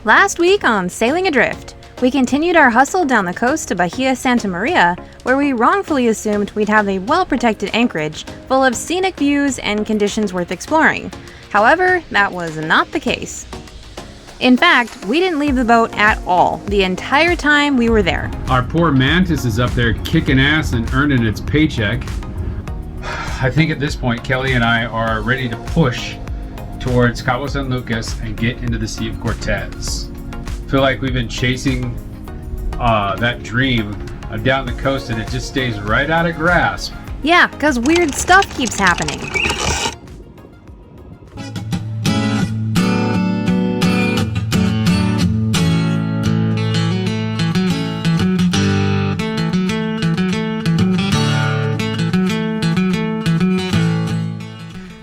Last week on Sailing Adrift, we continued our hustle down the coast to Bahia Santa Maria, where we wrongfully assumed we'd have a well-protected anchorage full of scenic views and conditions worth exploring. However, that was not the case. In fact, we didn't leave the boat at all the entire time we were there. Our poor Mantis is up there kicking ass and earning its paycheck. I think at this point, Kelly and I are ready to push towards Cabo San Lucas and get into the Sea of Cortez. I feel like we've been chasing that dream down the coast and it just stays right out of grasp. Yeah, because weird stuff keeps happening.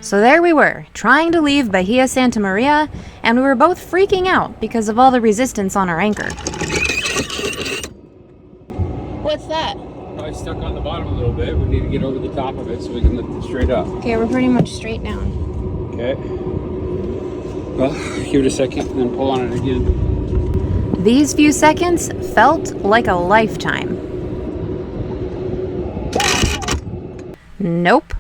So there we were, trying to leave Bahia Santa Maria, and we were both freaking out because of all the resistance on our anchor. What's that? Probably stuck on the bottom a little bit. We need to get over the top of it so we can lift it straight up. Okay, we're pretty much straight down. Okay. Well, give it a second and then pull on it again. These few seconds felt like a lifetime. Nope.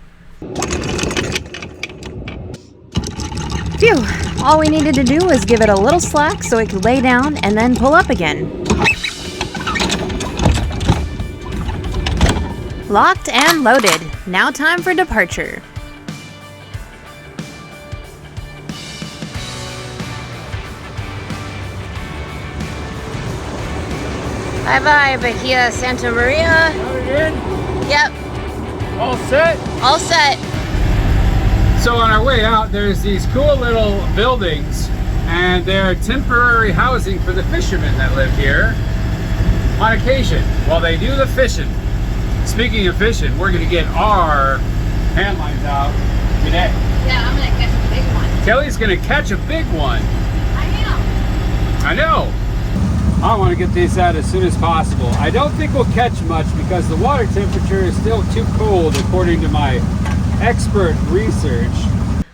Phew, all we needed to do was give it a little slack so it could lay down and then pull up again. Locked and loaded. Now time for departure. Bye-bye, Bahia Santa Maria. In? Yep, All set? all set. So on our way out, there's these cool little buildings, and they're temporary housing for the fishermen that live here on occasion while they do the fishing. Speaking of fishing, we're gonna get our hand lines out today. Yeah, I'm gonna catch a big one. Kelly's gonna catch a big one. I know. I want to get these out as soon as possible. I don't think we'll catch much because the water temperature is still too cold according to my expert research.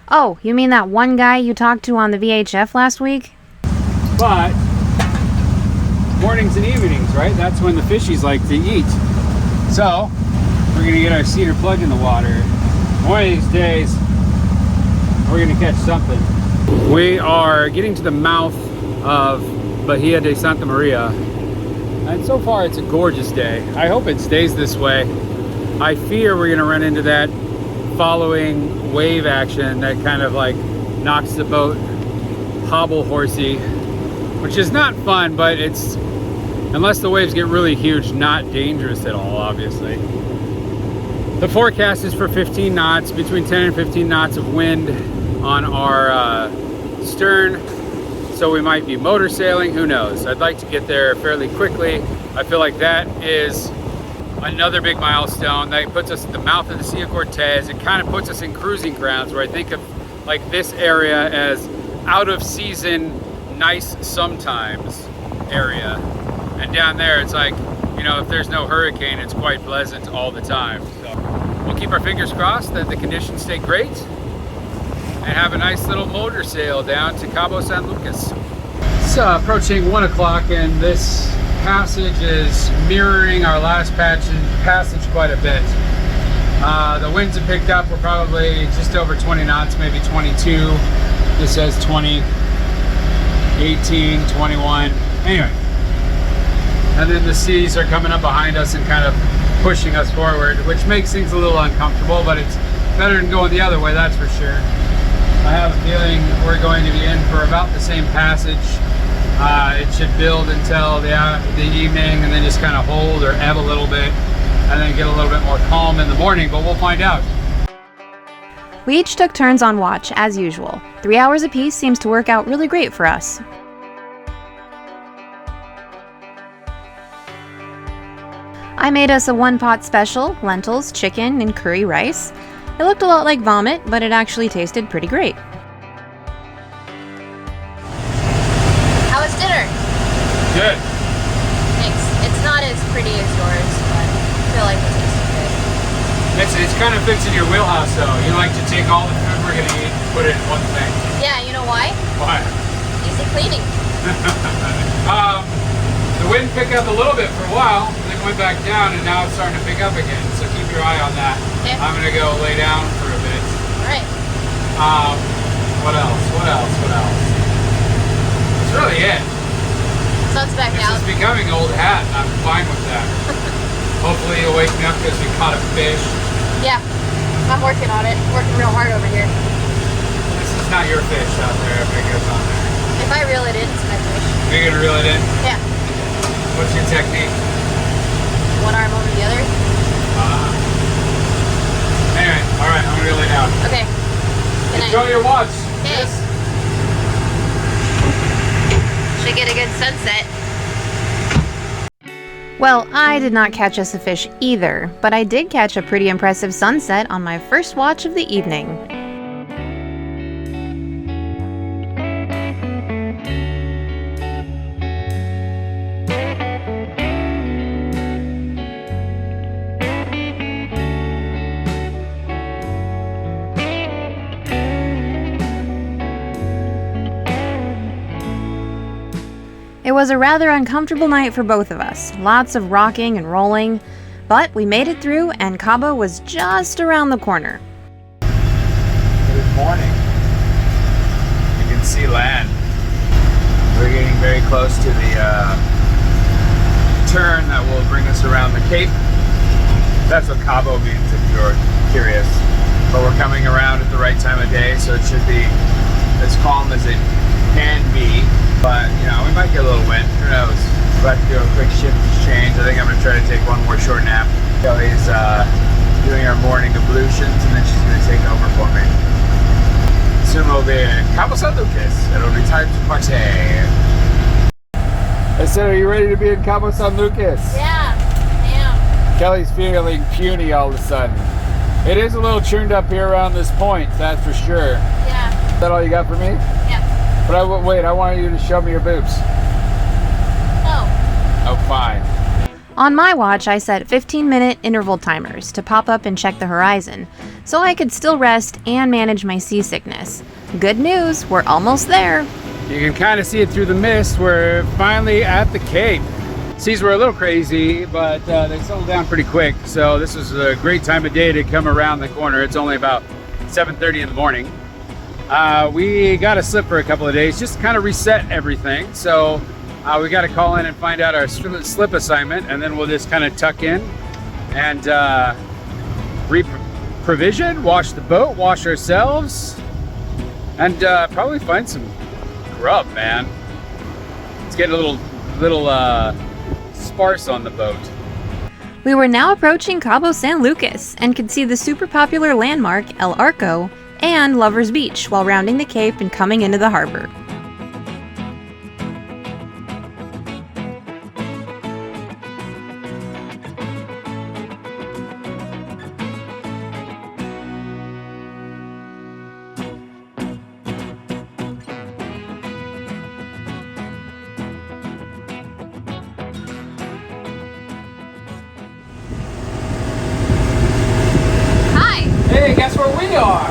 Oh, you mean that one guy you talked to on the VHF last week? But mornings and evenings, right? That's when the fishies like to eat. So we're gonna get our cedar plug in the water. One of these days, we're gonna catch something. We are getting to the mouth of Bahia de Santa Maria, and so far it's a gorgeous day. I hope it stays this way. I fear we're gonna run into that following wave action that kind of like knocks the boat hobble horsey, which is not fun, but it's, unless the waves get really huge, not dangerous at all, obviously. The forecast is for 15 knots, between 10 and 15 knots of wind on our stern, so we might be motor sailing, who knows. I'd like to get there fairly quickly. I feel like that is another big milestone that puts us at the mouth of the Sea of Cortez. It kind of puts us in cruising grounds, where I think of like this area as out of season, nice sometimes area. And down there, it's like, you know, if there's no hurricane, it's quite pleasant all the time. So we'll keep our fingers crossed that the conditions stay great and have a nice little motor sail down to Cabo San Lucas. It's approaching 1 o'clock and this passage is mirroring our last passage quite a bit. The winds have picked up. We're probably just over 20 knots, maybe 22. This says 20, 18, 21. Anyway. And then the seas are coming up behind us and kind of pushing us forward, which makes things a little uncomfortable, but it's better than going the other way, that's for sure. I have a feeling we're going to be in for about the same passage. It should build until the evening and then just kind of hold or ebb a little bit and then get a little bit more calm in the morning, but we'll find out. We each took turns on watch, as usual. 3 hours apiece seems to work out really great for us. I made us a one-pot special, lentils, chicken, and curry rice. It looked a lot like vomit, but it actually tasted pretty great. How was dinner? Good. Thanks. It's not as pretty as yours, but I feel like it tasted good. It's kind of fits in your wheelhouse though. You like to take all the food we're gonna eat and put it in one thing. Yeah, you know why? Why? Easy cleaning. The wind picked up a little bit for a while, then went back down, and now it's starting to pick up again. So keep your eye on that. Okay. I'm gonna go lay down for a bit. All right. What else? That's really it. Sun's back This out. is becoming old hat, and I'm fine with that. Hopefully you'll wake me up because we caught a fish. Yeah, I'm working on it. Working real hard over here. This is not your fish out there, if it goes on there. If I reel it in, it's my fish. You're gonna reel it in? Yeah. What's your technique? One arm over the other. Anyway, alright, I'm gonna lay down. Okay. Good night. Enjoy your watch. Okay. Should get a good sunset. Well, I did not catch us a fish either, but I did catch a pretty impressive sunset on my first watch of the evening. It was a rather uncomfortable night for both of us, lots of rocking and rolling, but we made it through and Cabo was just around the corner. Good morning. You can see land. We're getting very close to the turn that will bring us around the Cape. That's what Cabo means if you're curious. But we're coming around at the right time of day, so it should be as calm as it can be. But, you know, we might get a little wind. Who knows? We'll have to do a quick shift change. I think I'm going to try to take one more short nap. Kelly's doing our morning ablutions, and then she's going to take over for me. Soon we'll be in Cabo San Lucas. It'll be time to party. I said, are you ready to be in Cabo San Lucas? Yeah, I am. Kelly's feeling puny all of a sudden. It is a little churned up here around this point, that's for sure. Yeah. Is that all you got for me? Yeah. But wait, I want you to show me your boobs. No. Oh, fine. On my watch, I set 15-minute interval timers to pop up and check the horizon, so I could still rest and manage my seasickness. Good news, we're almost there. You can kind of see it through the mist. We're finally at the Cape. Seas were a little crazy, but they settled down pretty quick. So this is a great time of day to come around the corner. It's only about 7:30 in the morning. We got to slip for a couple of days just to kind of reset everything. So we got to call in and find out our slip assignment, and then we'll just kind of tuck in and re-provision, wash the boat, wash ourselves, and probably find some grub, man. It's getting a little sparse on the boat. We were now approaching Cabo San Lucas and could see the super popular landmark El Arco and Lover's Beach while rounding the Cape and coming into the harbor. Hey, guess where we are?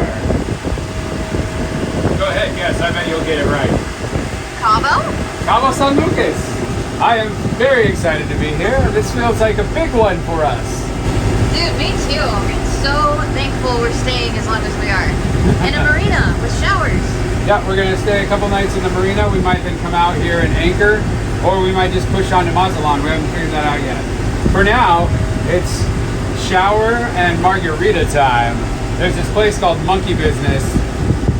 Go ahead, guess. I bet you'll get it right. Cabo? Cabo San Lucas. I am very excited to be here. This feels like a big one for us. Dude, me too. I'm so thankful we're staying as long as we are. In a marina with showers. Yeah, we're going to stay a couple nights in the marina. We might then come out here and anchor, or we might just push on to Mazatlan. We haven't figured that out yet. For now, it's shower and margarita time. There's this place called Monkey Business.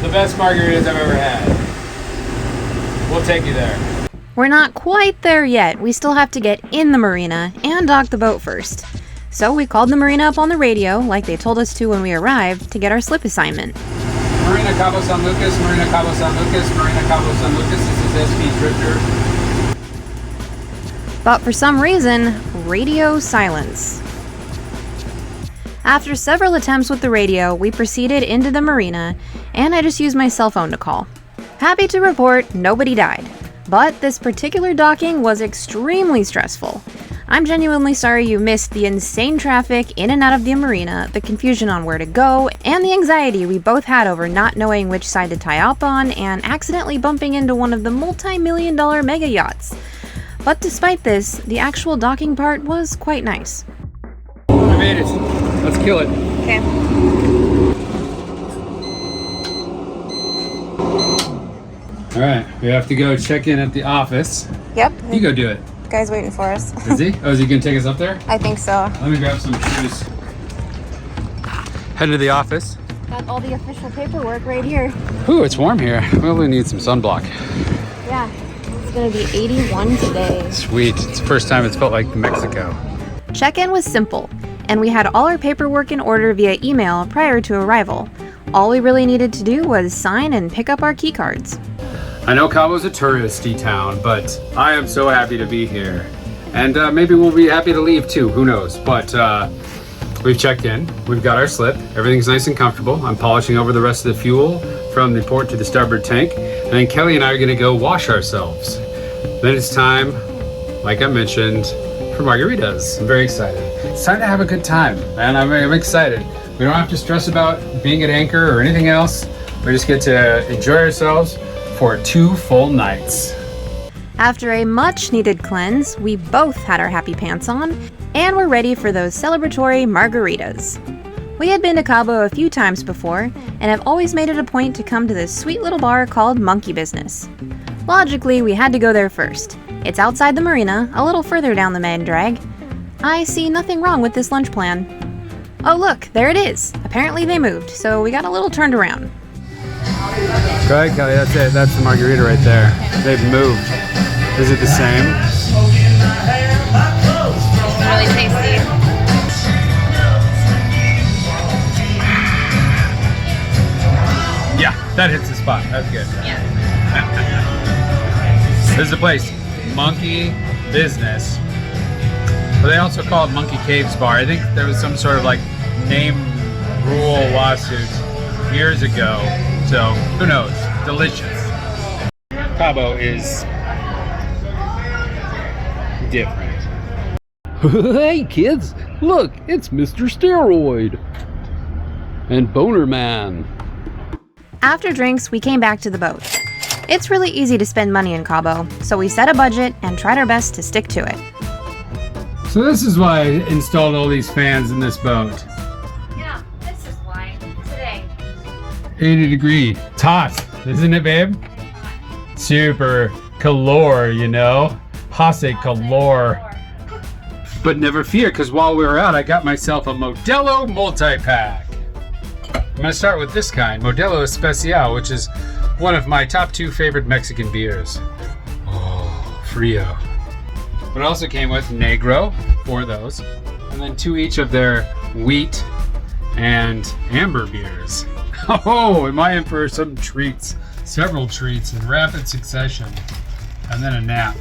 The best margaritas I've ever had. We'll take you there. We're not quite there yet. We still have to get in the marina and dock the boat first. So we called the marina up on the radio, like they told us to when we arrived, to get our slip assignment. Marina Cabo San Lucas, Marina Cabo San Lucas, Marina Cabo San Lucas. This is SP Drifter. But for some reason, radio silence. After several attempts with the radio, we proceeded into the marina, and I just used my cell phone to call. Happy to report, nobody died. But this particular docking was extremely stressful. I'm genuinely sorry you missed the insane traffic in and out of the marina, the confusion on where to go, and the anxiety we both had over not knowing which side to tie up on and accidentally bumping into one of the multi-million-dollar mega yachts. But despite this, the actual docking part was quite nice. I made it. Let's kill it. Okay. All right, we have to go check in at the office. Yep. You go do it. The guy's waiting for us. Is he? Oh, is he gonna take us up there? I think so. Let me grab some shoes. Head to the office. Got all the official paperwork right here. Ooh, it's warm here. We only need some sunblock. Yeah, it's gonna be 81 today. Sweet. It's the first time it's felt like Mexico. Check-in was simple, and we had all our paperwork in order via email prior to arrival. All we really needed to do was sign and pick up our key cards. I know Cabo's a touristy town, but I am so happy to be here. And maybe we'll be happy to leave too, who knows. But we've checked in, we've got our slip, everything's nice and comfortable. I'm polishing over the rest of the fuel from the port to the starboard tank. And then Kelly and I are gonna go wash ourselves. Then it's time, like I mentioned, for margaritas. I'm very excited. It's time to have a good time, and I'm excited. We don't have to stress about being at anchor or anything else. We just get to enjoy ourselves for 2 full nights. After a much-needed cleanse, we both had our happy pants on, and were ready for those celebratory margaritas. We had been to Cabo a few times before, and have always made it a point to come to this sweet little bar called Monkey Business. Logically, we had to go there first. It's outside the marina, a little further down the main drag. I see nothing wrong with this lunch plan. Oh look, there it is. Apparently they moved, so we got a little turned around. Go ahead, Kelly, that's it. That's the margarita right there. They've moved. Is it the same? Really tasty. Yeah, that hits the spot. That's good. Yeah. This is the place, Monkey Business. But they also call it Monkey Caves Bar. I think there was some sort of like name rule lawsuit years ago. So who knows? Delicious. Cabo is different. Hey kids, look, it's Mr. Steroid and Boner Man. After drinks, we came back to the boat. It's really easy to spend money in Cabo, so we set a budget and tried our best to stick to it. So this is why I installed all these fans in this boat. Yeah, this is why. Today. 80 degree. It's hot, isn't it, babe? Super calor, you know? Hase calor. But never fear, because while we were out, I got myself a Modelo multi-pack. I'm gonna start with this kind, Modelo Especial, which is one of my top 2 favorite Mexican beers. Oh, Frio. But it also came with Negro, 4 of those, and then 2 each of their wheat and amber beers. Oh, am I in for some treats? Several treats in rapid succession. And then a nap.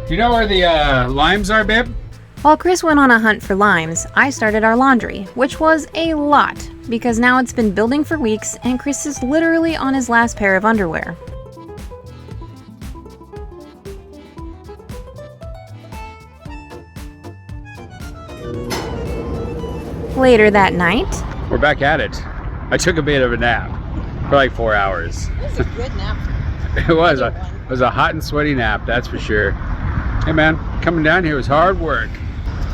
You know where the limes are, babe? While Chris went on a hunt for limes, I started our laundry, which was a lot, because now it's been building for weeks and Chris is literally on his last pair of underwear. Later that night, We're back at it. I took a bit of a nap for like 4 hours. It was a good nap. It was a hot and sweaty nap, that's for sure. Hey man, coming down here was hard work.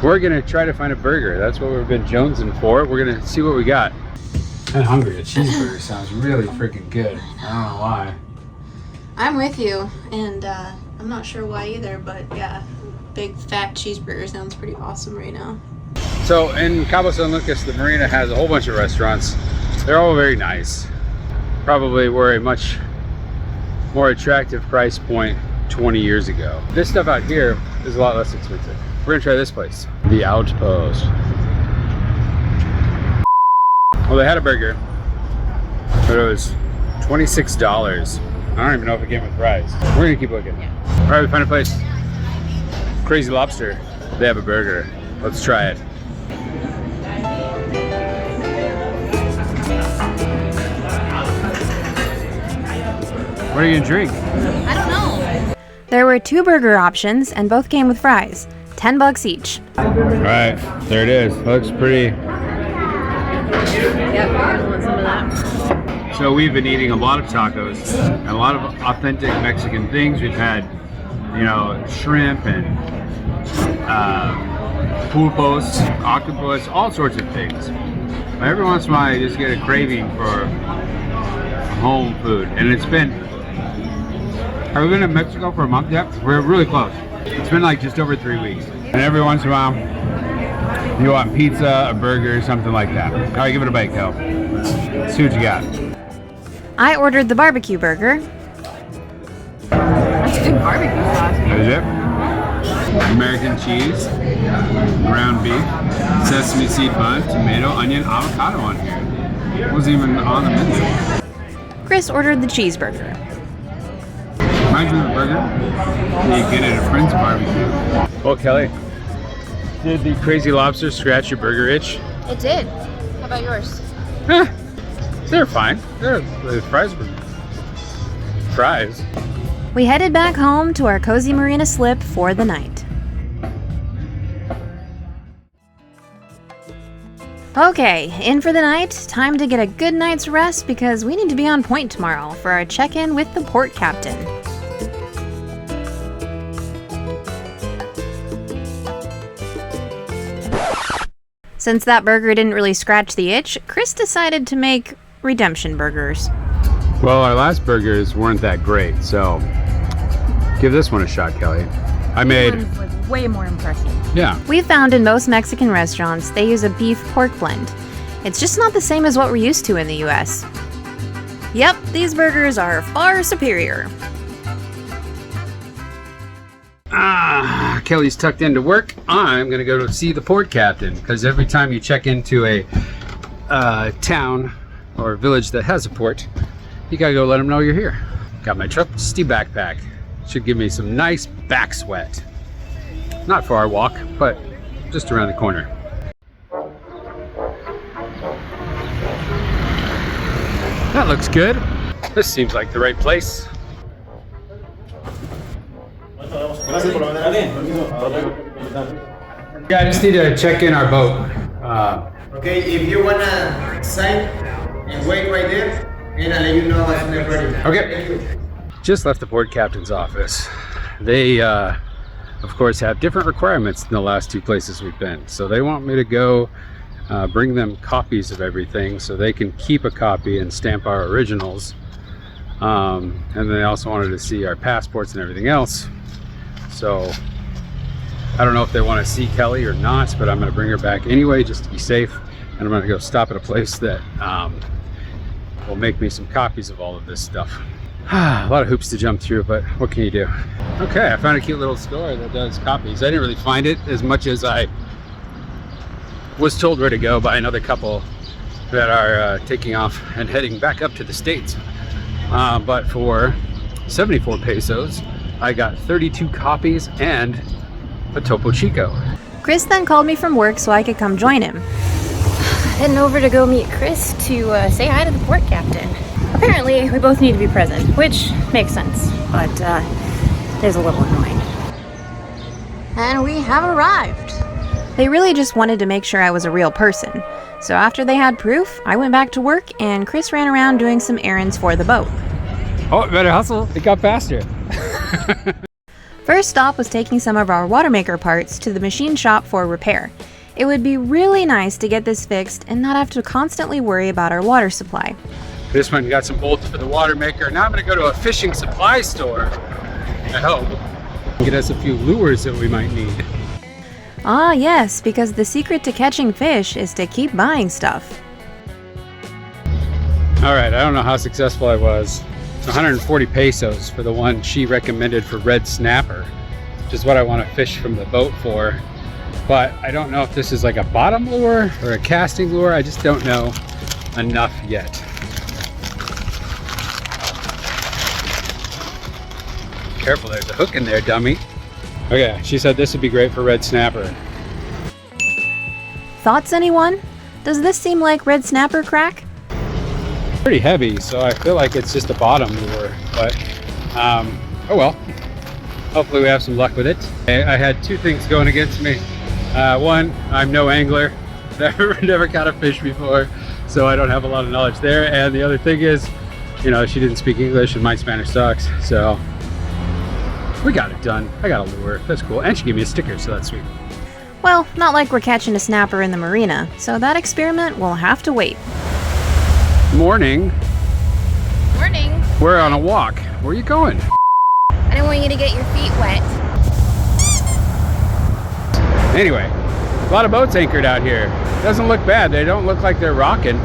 We're gonna try to find a burger. That's what we've been jonesing for. We're gonna see what we got. I'm hungry. A cheeseburger sounds really freaking good. I don't know why. I'm with you, and I'm not sure why either, but yeah, big fat cheeseburger sounds pretty awesome right now. So in Cabo San Lucas, the marina has a whole bunch of restaurants. They're all very nice. Probably were a much more attractive price point 20 years ago. This stuff out here is a lot less expensive. We're gonna try this place, The Outpost. Well, they had a burger, but it was $26. I don't even know if it came with fries. We're gonna keep looking. All right, we found a place. Crazy Lobster. They have a burger. Let's try it. What are you gonna drink? I don't know. there were 2 burger options and both came with fries, $10 each. All right, there it is. Looks pretty. Yep, I want some of that. So we've been eating a lot of tacos, and a lot of authentic Mexican things. We've had, you know, shrimp and pulpos, octopus, all sorts of things. But every once in a while, I just get a craving for home food, and it's been. Have we been in Mexico for a month yet? We're really close. It's been like just over 3 weeks. And every once in a while, you want pizza, a burger, something like that. All right, give it a bite, Kel. See what you got. I ordered the barbecue burger. That's good barbecue sauce. Is it? American cheese, ground beef, sesame seed bun, tomato, onion, avocado on here. It wasn't even on the menu. Chris ordered the cheeseburger. Reminds me of a burger you get at a friend's barbecue. Well, Kelly, did the crazy lobster scratch your burger itch? It did. How about yours? They're fine. The fries were fries. We headed back home to our cozy marina slip for the night. Okay, in for the night. Time to get a good night's rest because we need to be on point tomorrow for our check-in with the port captain. Since that burger didn't really scratch the itch, Chris decided to make redemption burgers. Well, our last burgers weren't that great, so give this one a shot, Kelly. I made. This one was way more impressive. Yeah. We found in most Mexican restaurants, they use a beef-pork blend. It's just not the same as what we're used to in the US. Yep, these burgers are far superior. Kelly's tucked into work. I'm gonna go to see the port captain because every time you check into a town or village that has a port, you gotta go let them know you're here. Got my trusty backpack. Should give me some nice back sweat. Not for our walk, but just around the corner. That looks good. This seems like the right place. Yeah, I just need to check in our boat. Okay, if you wanna sign and wait right there, and I'll let you know as soon as ready. Okay. Thank you. Just left the port captain's office. They, of course, have different requirements than the last two places we've been. So they want me to go bring them copies of everything so they can keep a copy and stamp our originals. And they also wanted to see our passports and everything else. So I don't know if they want to see Kelly or not, but I'm going to bring her back anyway just to be safe. And I'm going to go stop at a place that will make me some copies of all of this stuff. A lot of hoops to jump through, but what can you do? Okay, I found a cute little store that does copies. I didn't really find it as much as I was told where to go by another couple that are taking off and heading back up to the States. But for 74 pesos, I got 32 copies and a Topo Chico. Chris then called me from work so I could come join him. Heading over to go meet Chris to say hi to the port captain. Apparently, we both need to be present, which makes sense, but is a little annoying. And we have arrived. They really just wanted to make sure I was a real person. So after they had proof, I went back to work and Chris ran around doing some errands for the boat. Oh, better hustle. It got faster. First stop was taking some of our water maker parts to the machine shop for repair. It would be really nice to get this fixed and not have to constantly worry about our water supply. This one got some bolts for the water maker. Now I'm going to go to a fishing supply store. I hope. Get us a few lures that we might need. Ah yes, because the secret to catching fish is to keep buying stuff. Alright, I don't know how successful I was. It's 140 pesos for the one she recommended for red snapper, which is what I want to fish from the boat for. But I don't know if this is like a bottom lure or a casting lure. I just don't know enough yet. Careful, there's a hook in there, dummy. Okay, she said this would be great for red snapper. Thoughts, anyone? Does this seem like red snapper crack? Pretty heavy, so I feel like it's just a bottom lure, but oh well. Hopefully we have some luck with it. I had two things going against me. One, I'm no angler. Never caught a fish before, so I don't have a lot of knowledge there. And the other thing is, you know, she didn't speak English and my Spanish sucks. So we got it done. I got a lure. That's cool. And she gave me a sticker, so that's sweet. Well, not like we're catching a snapper in the marina, so that experiment will have to wait. Morning. Morning. We're on a walk. Where are you going? I don't want you to get your feet wet. Anyway, a lot of boats anchored out here. Doesn't look bad. They don't look like they're rocking.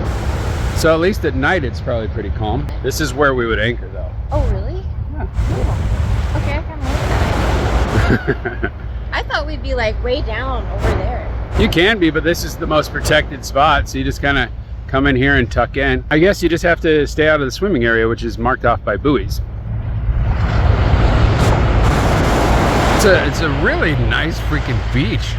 So at least at night it's probably pretty calm. This is where we would anchor though. Oh, really? Yeah. Cool. Okay, I kind of like that. I thought we'd be like way down over there. You can be, but this is the most protected spot. So you just kind of come in here and tuck in. I guess you just have to stay out of the swimming area, which is marked off by buoys. It's a really nice freaking beach.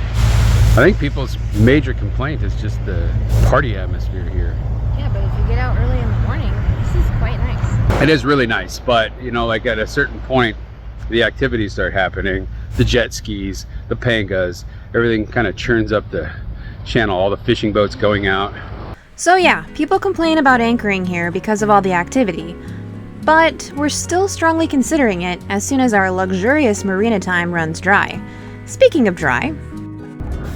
I think people's major complaint is just the party atmosphere here. Yeah, but if you get out early in the morning, this is quite nice. It is really nice, but you know, like at a certain point, the activities start happening. The jet skis, the pangas, everything kind of churns up the channel, all the fishing boats going out. So yeah, people complain about anchoring here because of all the activity. But we're still strongly considering it as soon as our luxurious marina time runs dry. Speaking of dry,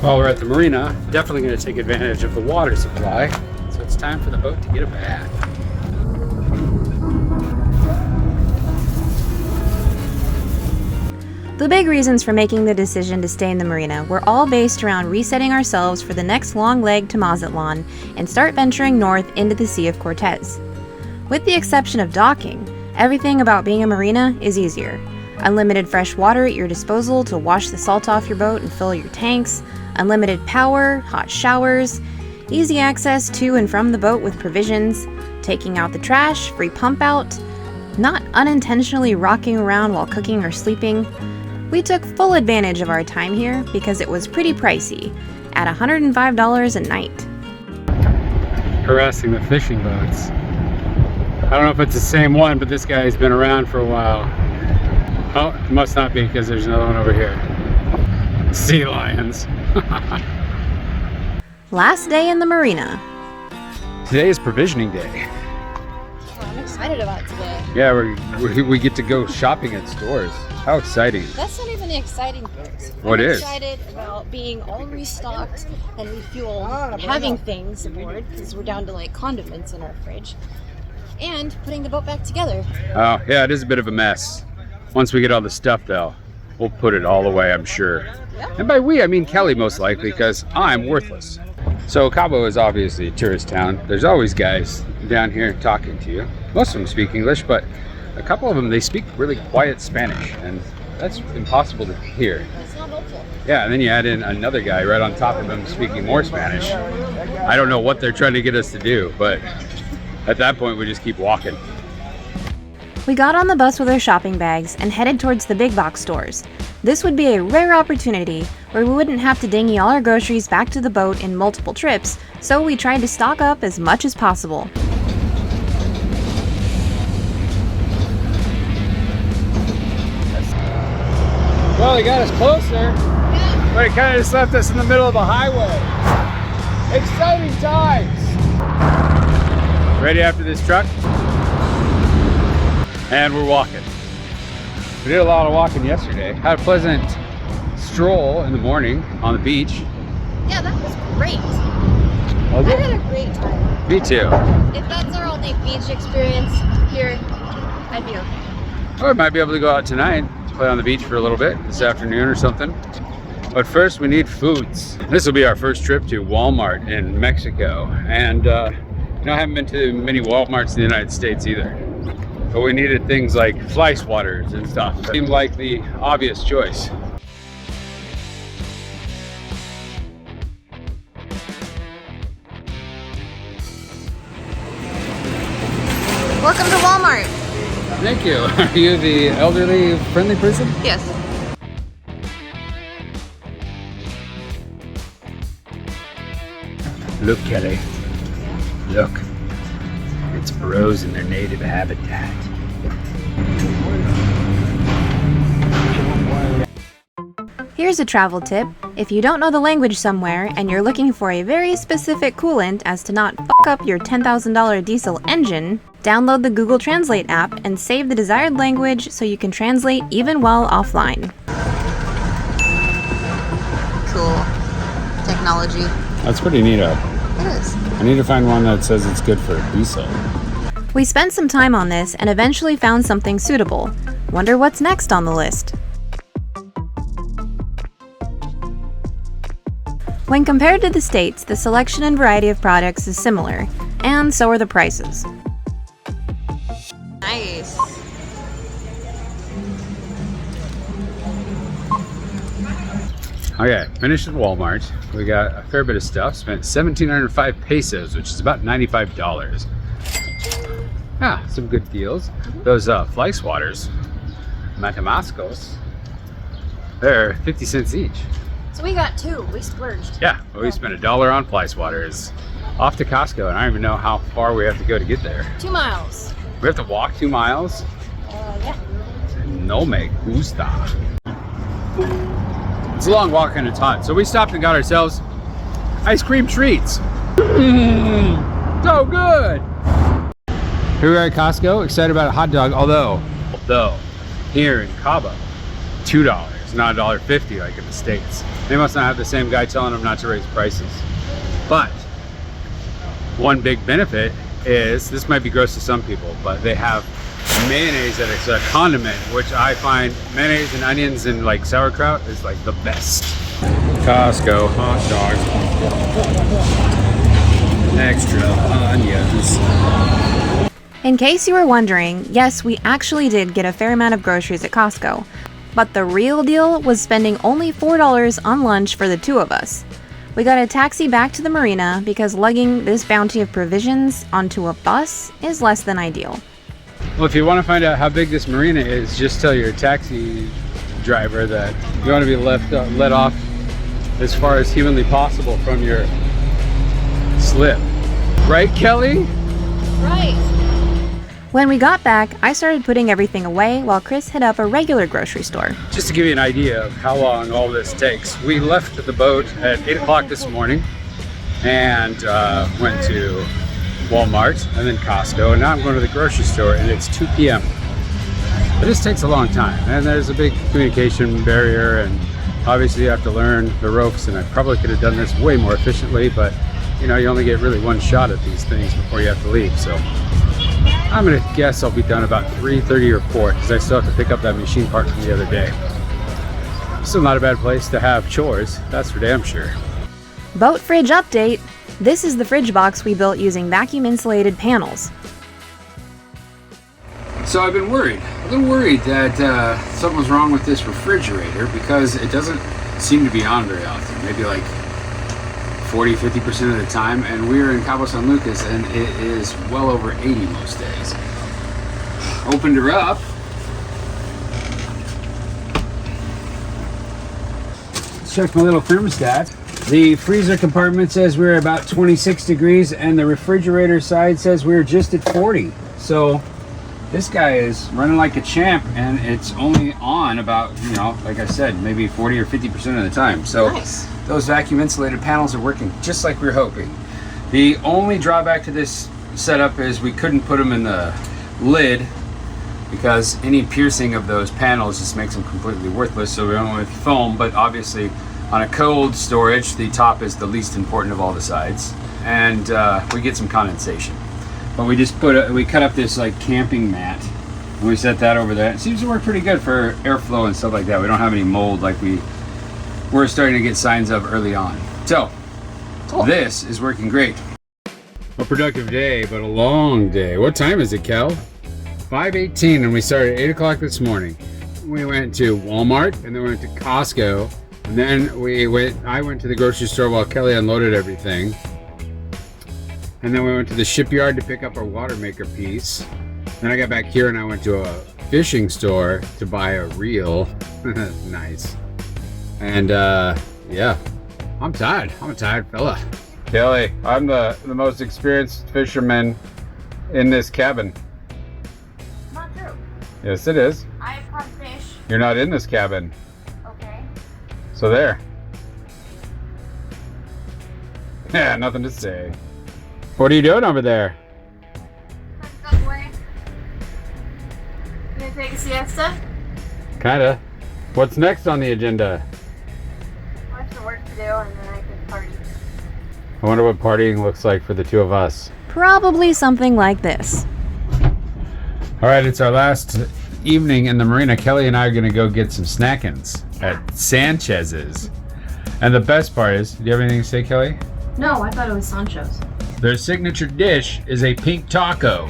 While we're at the marina, definitely going to take advantage of the water supply. So it's time for the boat to get a bath. the big reasons for making the decision to stay in the marina were all based around resetting ourselves for the next long leg to Mazatlan and start venturing north into the Sea of Cortez. With the exception of docking, everything about being a marina is easier. Unlimited fresh water at your disposal to wash the salt off your boat and fill your tanks, unlimited power, hot showers, easy access to and from the boat with provisions, taking out the trash, free pump out, not unintentionally rocking around while cooking or sleeping. We took full advantage of our time here because it was pretty pricey, at $105 a night. Harassing the fishing boats. I don't know if it's the same one, but this guy's been around for a while. Oh, it must not be because there's another one over here. Sea lions. Last day in the marina. Today is provisioning day. I'm excited about today. Yeah, we get to go shopping at stores. How exciting. That's not even the exciting part. What I'm is? excited about being all restocked and refueled and having things aboard because we're down to like condiments in our fridge and putting the boat back together. Oh, yeah, it is a bit of a mess. Once we get all the stuff, though, we'll put it all away, I'm sure. Yep. And by we, I mean Kelly, most likely, because I'm worthless. So Cabo is obviously a tourist town. There's always guys down here talking to you. Most of them speak English, but a couple of them, they speak really quiet Spanish, and that's impossible to hear. It's not helpful. Yeah, and then you add in another guy right on top of him speaking more Spanish. I don't know what they're trying to get us to do, but at that point, we just keep walking. We got on the bus with our shopping bags and headed towards the big box stores. This would be a rare opportunity where we wouldn't have to dinghy all our groceries back to the boat in multiple trips, so we tried to stock up as much as possible. Well, they got us closer, but it kind of just left us in the middle of the highway. Exciting times! Ready after this truck? And we're walking. We did a lot of walking yesterday. Had a pleasant stroll in the morning on the beach. Yeah, that was great. Was I it? had a great time. Me too. If that's our all-day beach experience here, I'd be okay. Or we might be able to go out tonight, play on the beach for a little bit this afternoon or something. But first we need foods. This will be our first trip to Walmart in Mexico. And I haven't been to many Walmarts in the United States either. But we needed things like fly swatters and stuff. It seemed like the obvious choice. Welcome to Walmart. Thank you. Are you the elderly friendly person? Yes. Look, Kelly. Look. It's bros in their native habitat. Here's a travel tip. If you don't know the language somewhere and you're looking for a very specific coolant as to not fuck up your $10,000 diesel engine, download the Google Translate app and save the desired language so you can translate even while offline. Cool. Technology. That's pretty neato. It is. I need to find one that says it's good for diesel. We spent some time on this and eventually found something suitable. Wonder what's next on the list. When compared to the States, the selection and variety of products is similar, and so are the prices. Nice. Okay, finished at Walmart. We got a fair bit of stuff. Spent 1,705 pesos, which is about $95. Yeah, some good deals. Those fly swatters, Matamascos, they're 50 cents each. So we got two. We splurged. Yeah, well, we spent $1 on fly swatters. Off to Costco, and I don't even know how far we have to go to get there. 2 miles. We have to walk 2 miles? Yeah. No me gusta. It's a long walk and it's hot. So we stopped and got ourselves ice cream treats. So good. Here we are at Costco, excited about a hot dog, although here in Cabo, $2, not $1.50 like in the States. They must not have the same guy telling them not to raise prices. But one big benefit is, this might be gross to some people, but they have mayonnaise that is a condiment, which I find mayonnaise and onions and like sauerkraut is like the best. Costco hot dogs. Extra onions. In case you were wondering, yes, we actually did get a fair amount of groceries at Costco. But the real deal was spending only $4 on lunch for the two of us. We got a taxi back to the marina because lugging this bounty of provisions onto a bus is less than ideal. Well, if you want to find out how big this marina is, just tell your taxi driver that you want to be let off as far as humanly possible from your slip. Right, Kelly? Right. When we got back, I started putting everything away while Chris hit up a regular grocery store. Just to give you an idea of how long all this takes, we left the boat at 8 o'clock this morning and went to Walmart and then Costco, and now I'm going to the grocery store and it's 2 p.m. But this takes a long time, and there's a big communication barrier, and obviously you have to learn the ropes, and I probably could have done this way more efficiently, but you know, you only get really one shot at these things before you have to leave. So I'm gonna guess I'll be done about 3:30 or 4 because I still have to pick up that machine part from the other day. Still not a bad place to have chores, that's for damn sure. Boat fridge update. This is the fridge box we built using vacuum insulated panels. So I've been worried, a little worried that something was wrong with this refrigerator because it doesn't seem to be on very often, maybe like 40-50% of the time, and we're in Cabo San Lucas and it is well over 80 most days. Opened her up. Let's check my little thermostat. The freezer compartment says we're about 26 degrees and the refrigerator side says we're just at 40. So this guy is running like a champ, and it's only on about, you know, like I said, maybe 40 or 50% of the time. So Nice. Those vacuum insulated panels are working just like we were hoping. The only drawback to this setup is we couldn't put them in the lid because any piercing of those panels just makes them completely worthless. So we went with foam, but obviously on a cold storage, the top is the least important of all the sides, and we get some condensation. But we just we cut up this like camping mat and we set that over there. It seems to work pretty good for airflow and stuff like that. We don't have any mold like we're starting to get signs of early on. So cool. This is working great. A productive day, but a long day. What time is it, Kel? 5:18, and we started at 8 o'clock this morning. We went to Walmart, and then we went to Costco, and then I went to the grocery store while Kelly unloaded everything. And then we went to the shipyard to pick up our water maker piece. Then I got back here and I went to a fishing store to buy a reel. Nice. And yeah, I'm tired. I'm a tired fella. Kelly, I'm the most experienced fisherman in this cabin. Not true. Yes, it is. I've caught fish. You're not in this cabin. Okay. So there. Yeah, nothing to say. What are you doing over there? You gonna take a siesta? Kinda. What's next on the agenda? I have some work to do and then I can party. I wonder what partying looks like for the two of us. Probably something like this. All right, it's our last evening in the marina. Kelly and I are gonna go get some snackins at Sanchez's. And the best part is, do you have anything to say, Kelly? No, I thought it was Sancho's. Their signature dish is a pink taco.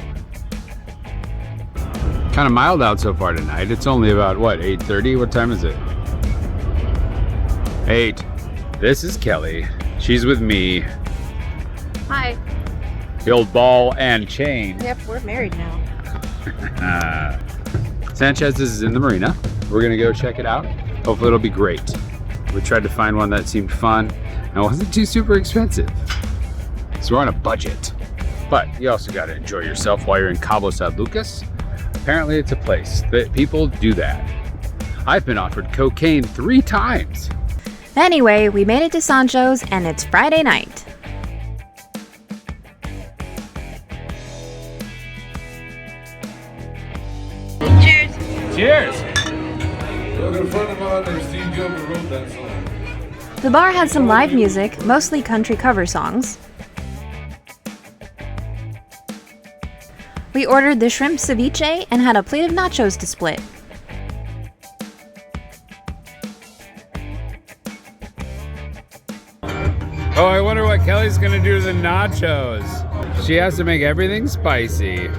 Kind of mild out so far tonight. It's only about, what, 8:30? What time is it? 8. This is Kelly. She's with me. Hi. The old ball and chain. Yep, we're married now. Sanchez's is in the marina. We're gonna go check it out. Hopefully it'll be great. We tried to find one that seemed fun and wasn't too super expensive. So we're on a budget. But you also gotta enjoy yourself while you're in Cabo San Lucas. Apparently it's a place that people do that. I've been offered cocaine 3 times. Anyway, we made it to Sancho's and it's Friday night. Cheers! The bar had some live music, mostly country cover songs. We ordered the shrimp ceviche and had a plate of nachos to split. Oh, I wonder what Kelly's gonna do to the nachos. She has to make everything spicy.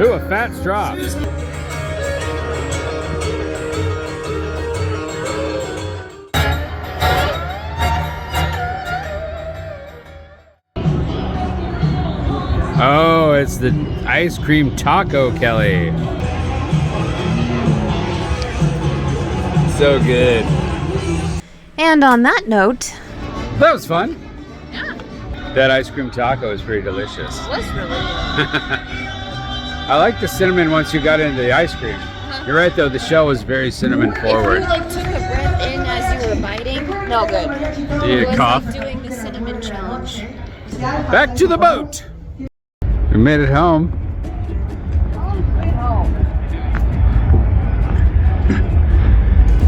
Ooh, a fat straw. Oh, it's the ice cream taco, Kelly. So good. And on that note, That was fun. Yeah. That ice cream taco is pretty delicious. It was really good. I like the cinnamon once you got into the ice cream. You're right though, the shell was very cinnamon forward. If you took a breath in as you were biting, no good. You It was cough. like doing the cinnamon challenge. Back to the boat. We made it home.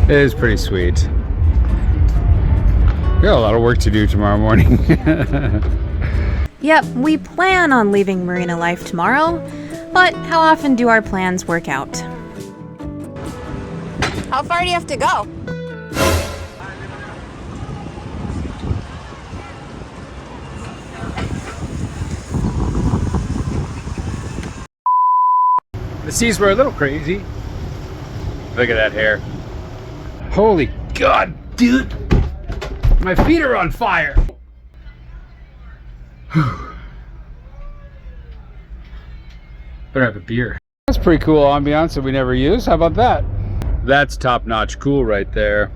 It is pretty sweet. We got a lot of work to do tomorrow morning. yep, we plan on leaving marina life tomorrow, but how often do our plans work out? How far do you have to go? The seas were a little crazy. Look at that hair. Holy God, dude. My feet are on fire. Better have a beer. That's pretty cool ambiance that we never use. How about that? That's top-notch cool right there.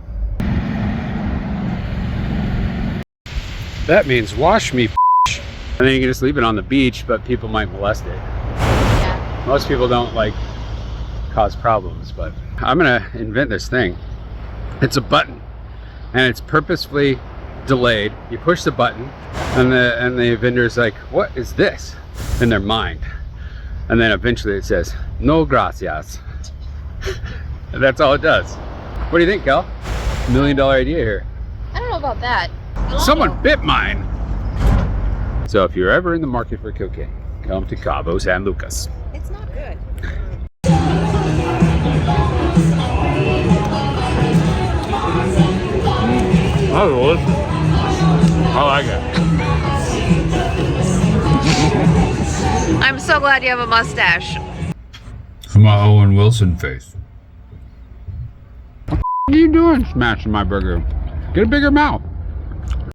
That means wash me, and then you can just leave it on the beach, but people might molest it. Yeah. Most people don't like cause problems, but I'm gonna invent this thing. It's a button and it's purposefully delayed. You push the button and the vendor's like, what is this? In their mind. And then eventually it says, no gracias. And that's all it does. What do you think, Kel? $1 million idea here. I don't know about that. Someone bit mine. So if you're ever in the market for cocaine, come to Cabo San Lucas. It's not good. That was delicious. I like it. I'm so glad you have a mustache. For my Owen Wilson face. What are you doing smashing my burger? Get a bigger mouth.